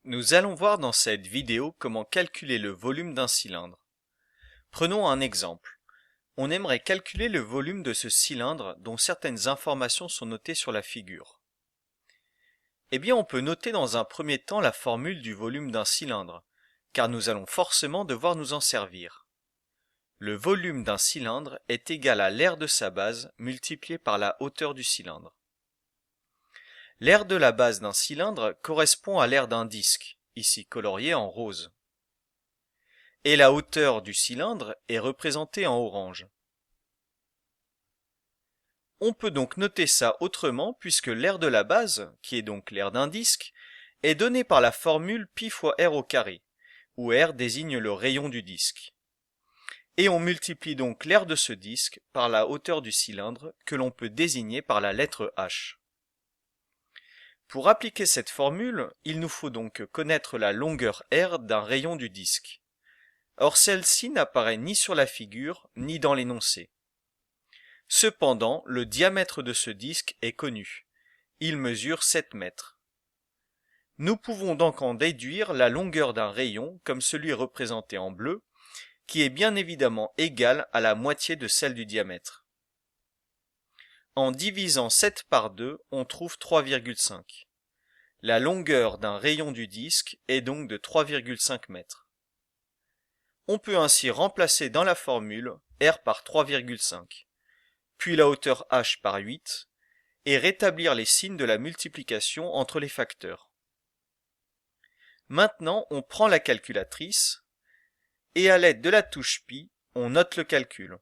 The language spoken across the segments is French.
Nous allons voir dans cette vidéo comment calculer le volume d'un cylindre. Prenons un exemple. On aimerait calculer le volume de ce cylindre dont certaines informations sont notées sur la figure. Eh bien, on peut noter dans un premier temps la formule du volume d'un cylindre, car nous allons forcément devoir nous en servir. Le volume d'un cylindre est égal à l'aire de sa base multiplié par la hauteur du cylindre. L'aire de la base d'un cylindre correspond à l'aire d'un disque, ici colorié en rose. Et la hauteur du cylindre est représentée en orange. On peut donc noter ça autrement puisque l'aire de la base, qui est donc l'aire d'un disque, est donnée par la formule π fois r au carré, où r désigne le rayon du disque. Et on multiplie donc l'aire de ce disque par la hauteur du cylindre que l'on peut désigner par la lettre h. Pour appliquer cette formule, il nous faut donc connaître la longueur r d'un rayon du disque. Or celle-ci n'apparaît ni sur la figure, ni dans l'énoncé. Cependant, le diamètre de ce disque est connu. Il mesure 7 mètres. Nous pouvons donc en déduire la longueur d'un rayon, comme celui représenté en bleu, qui est bien évidemment égale à la moitié de celle du diamètre. En divisant 7 par 2, on trouve 3,5. La longueur d'un rayon du disque est donc de 3,5 mètres. On peut ainsi remplacer dans la formule r par 3,5, puis la hauteur h par 8, et rétablir les signes de la multiplication entre les facteurs. Maintenant, on prend la calculatrice, et à l'aide de la touche pi, on note le calcul.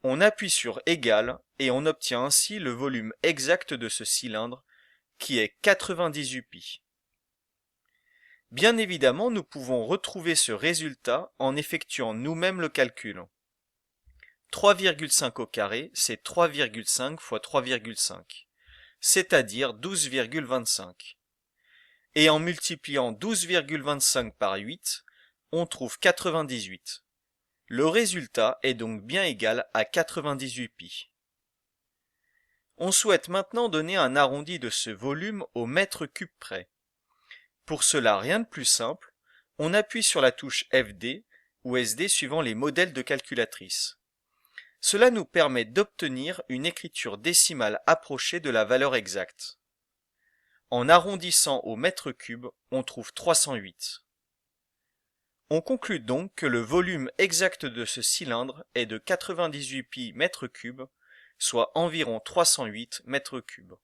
On appuie sur égal et on obtient ainsi le volume exact de ce cylindre qui est 98 pi. Bien évidemment, nous pouvons retrouver ce résultat en effectuant nous-mêmes le calcul. 3,5 au carré, c'est 3,5 fois 3,5, c'est-à-dire 12,25. Et en multipliant 12,25 par 8, on trouve 98. Le résultat est donc bien égal à 98 pi. On souhaite maintenant donner un arrondi de ce volume au mètre cube près. Pour cela, rien de plus simple, on appuie sur la touche FD ou SD suivant les modèles de calculatrice. Cela nous permet d'obtenir une écriture décimale approchée de la valeur exacte. En arrondissant au mètre cube, on trouve 308. On conclut donc que le volume exact de ce cylindre est de 98 pi mètres cubes, soit environ 308 mètres cubes.